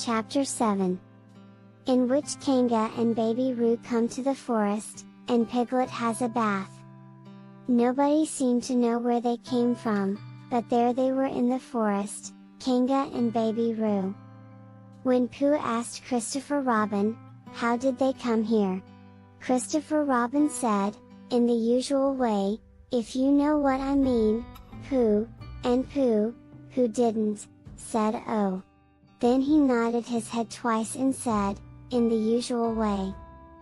Chapter 7. In which Kanga and Baby Roo come to the forest, and Piglet has a bath. Nobody seemed to know where they came from, but there they were in the forest, Kanga and Baby Roo. When Pooh asked Christopher Robin, how did they come here? Christopher Robin said, in the usual way, if you know what I mean, Pooh, and Pooh, who didn't, said oh. Then he nodded his head twice and said, in the usual way.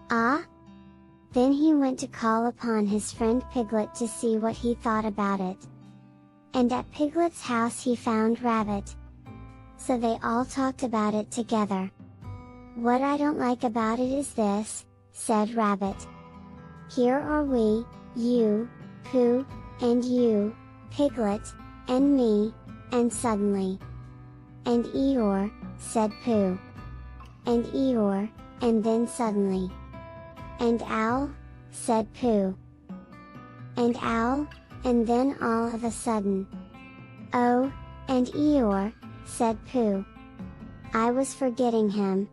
Ah? Then he went to call upon his friend Piglet to see what he thought about it. And at Piglet's house he found Rabbit. So they all talked about it together. What I don't like about it is this, said Rabbit. Here are we, you, Pooh, and you, Piglet, and me, and suddenly. And Eeyore, said Pooh. And Eeyore, and then suddenly. And Owl, said Pooh. And Owl, and then all of a sudden. Oh, and Eeyore, said Pooh. I was forgetting him.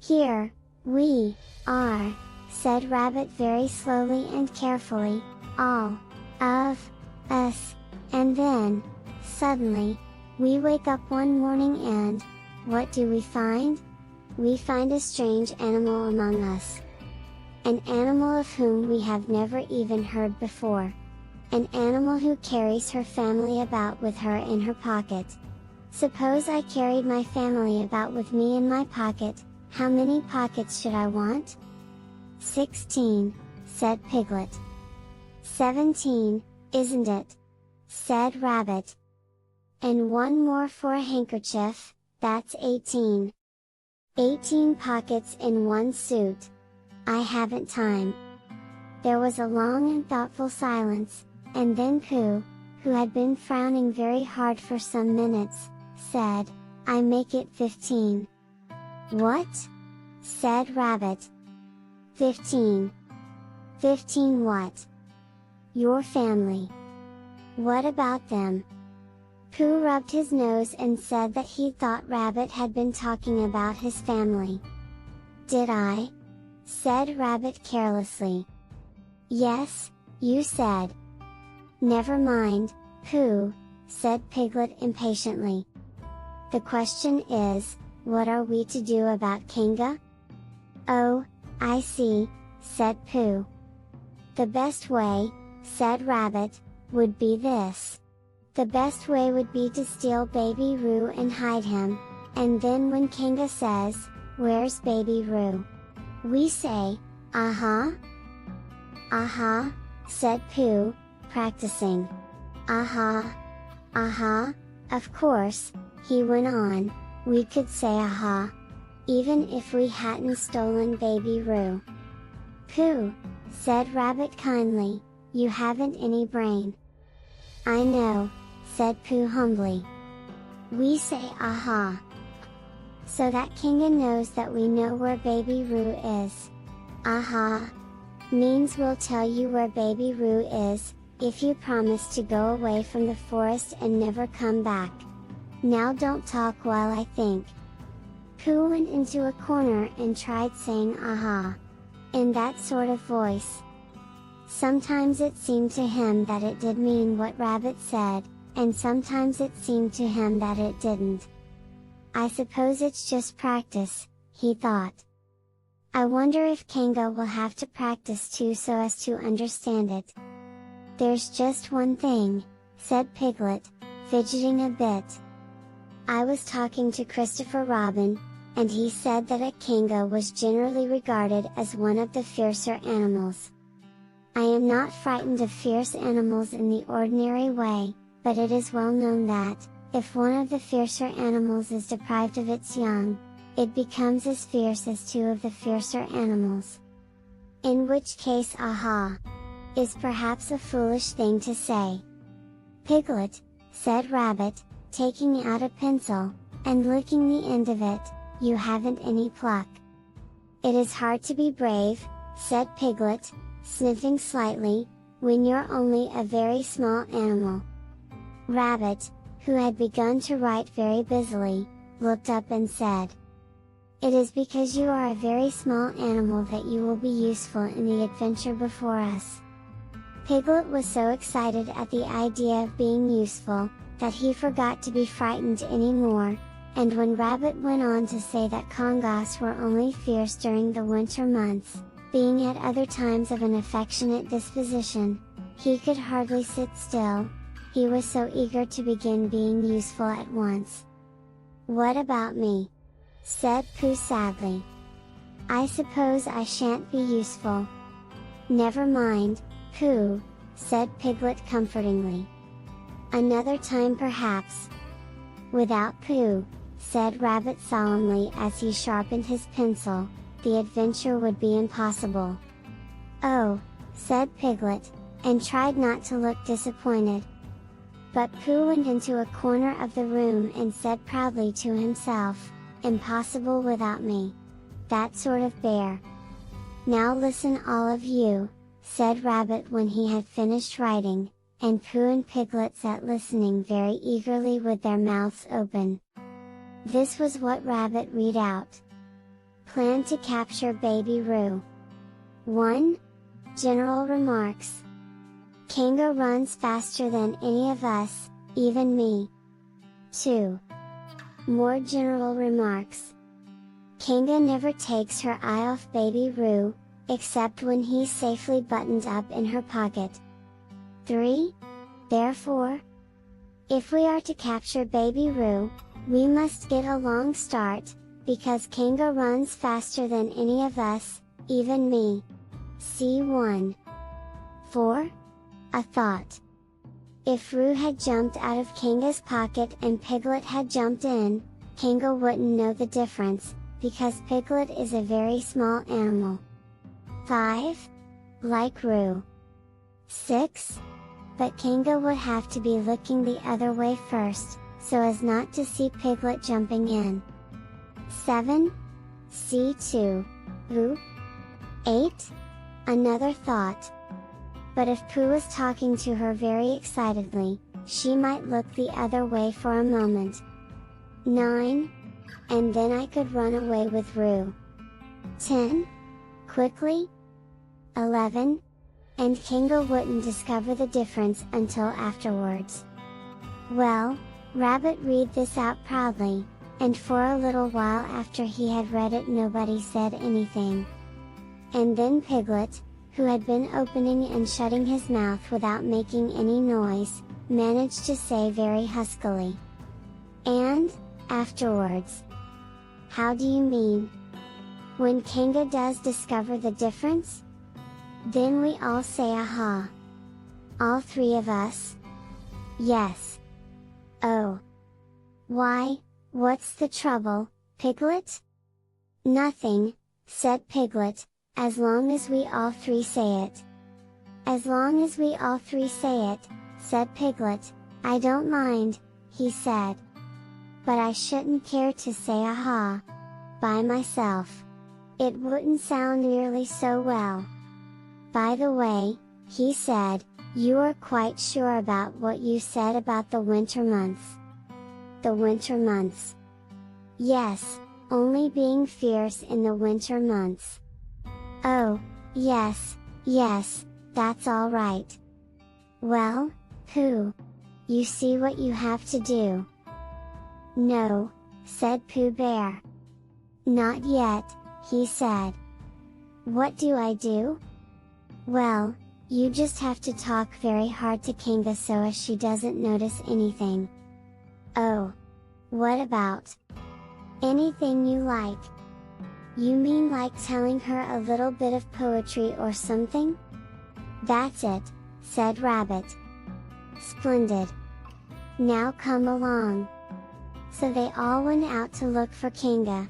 Here, we, are, said Rabbit very slowly and carefully, all, of, us, and then, suddenly, we wake up one morning and, what do we find? We find a strange animal among us. An animal of whom we have never even heard before. An animal who carries her family about with her in her pocket. Suppose I carried my family about with me in my pocket, how many pockets should I want? 16, said Piglet. 17, isn't it? Said Rabbit. And one more for a handkerchief, that's 18. 18 pockets in one suit. I haven't time. There was a long and thoughtful silence, and then Pooh, who had been frowning very hard for some minutes, said, I make it 15. What? Said Rabbit. 15. 15 what? Your family. What about them? Pooh rubbed his nose and said that he thought Rabbit had been talking about his family. Did I? Said Rabbit carelessly. Yes, you said. Never mind, Pooh, said Piglet impatiently. The question is, what are we to do about Kanga? Oh, I see, said Pooh. The best way, said Rabbit, would be this. The best way would be to steal Baby Roo and hide him, and then when Kanga says, where's Baby Roo? We say, uh-huh. Uh-huh, said Pooh, practicing. Uh-huh. Uh-huh, of course, he went on, we could say uh-huh. Even if we hadn't stolen Baby Roo. Pooh, said Rabbit kindly, you haven't any brain. I know, said Pooh humbly. We say aha. So that Kanga knows that we know where Baby Roo is. Aha. Means we'll tell you where Baby Roo is, if you promise to go away from the forest and never come back. Now don't talk while I think. Pooh went into a corner and tried saying aha. In that sort of voice. Sometimes it seemed to him that it did mean what Rabbit said, and sometimes it seemed to him that it didn't. I suppose it's just practice, he thought. I wonder if Kanga will have to practice too so as to understand it. There's just one thing, said Piglet, fidgeting a bit. I was talking to Christopher Robin, and he said that a Kanga was generally regarded as one of the fiercer animals. I am not frightened of fierce animals in the ordinary way, but it is well known that, if one of the fiercer animals is deprived of its young, it becomes as fierce as two of the fiercer animals. In which case aha! Is perhaps a foolish thing to say. Piglet, said Rabbit, taking out a pencil, and licking the end of it, you haven't any pluck. It is hard to be brave, said Piglet, sniffing slightly, when you're only a very small animal. Rabbit, who had begun to write very busily, looked up and said, "It is because you are a very small animal that you will be useful in the adventure before us." Piglet was so excited at the idea of being useful, that he forgot to be frightened anymore, and when Rabbit went on to say that Kongas were only fierce during the winter months, being at other times of an affectionate disposition, he could hardly sit still, he was so eager to begin being useful at once. "What about me?" said Pooh sadly. "I suppose I shan't be useful." "Never mind, Pooh," said Piglet comfortingly. "Another time perhaps." "Without Pooh," said Rabbit solemnly as he sharpened his pencil, "the adventure would be impossible." "Oh," said Piglet, and tried not to look disappointed. But Pooh went into a corner of the room and said proudly to himself, "Impossible without me. That sort of bear." "Now listen all of you," said Rabbit when he had finished writing, and Pooh and Piglet sat listening very eagerly with their mouths open. This was what Rabbit read out. Plan to capture Baby Roo. 1. General remarks. Kanga runs faster than any of us, even me. 2. More general remarks. Kanga never takes her eye off Baby Roo, except when he's safely buttoned up in her pocket. 3. Therefore, if we are to capture Baby Roo, we must get a long start, because Kanga runs faster than any of us, even me. C1. 4. A thought. If Roo had jumped out of Kanga's pocket and Piglet had jumped in, Kanga wouldn't know the difference, because Piglet is a very small animal. 5. Like Roo. 6. But Kanga would have to be looking the other way first, so as not to see Piglet jumping in. 7. C2. Roo. 8. Another thought. But if Pooh was talking to her very excitedly, she might look the other way for a moment. 9. And then I could run away with Roo. 10. Quickly. 11. And Kanga wouldn't discover the difference until afterwards. Well, Rabbit read this out proudly, and for a little while after he had read it nobody said anything. And then Piglet, who had been opening and shutting his mouth without making any noise, managed to say very huskily. "And, afterwards." "How do you mean?" "When Kanga does discover the difference? Then we all say aha." "All three of us?" "Yes." "Oh. Why, what's the trouble, Piglet?" "Nothing," said Piglet, "as long as we all three say it." "As long as we all three say it," said Piglet, "I don't mind," he said. "But I shouldn't care to say aha by myself. It wouldn't sound nearly so well." "By the way," he said, "you are quite sure about what you said about the winter months?" "The winter months?" "Yes, only being fierce in the winter months." "Oh, yes, yes, that's all right." "Well, Pooh, you see what you have to do." "No," said Pooh Bear. "Not yet," he said. "What do I do?" "Well, you just have to talk very hard to Kanga so as she doesn't notice anything." "Oh. What about?" "Anything you like." "You mean like telling her a little bit of poetry or something?" "That's it," said Rabbit. "Splendid. Now come along." So they all went out to look for Kanga,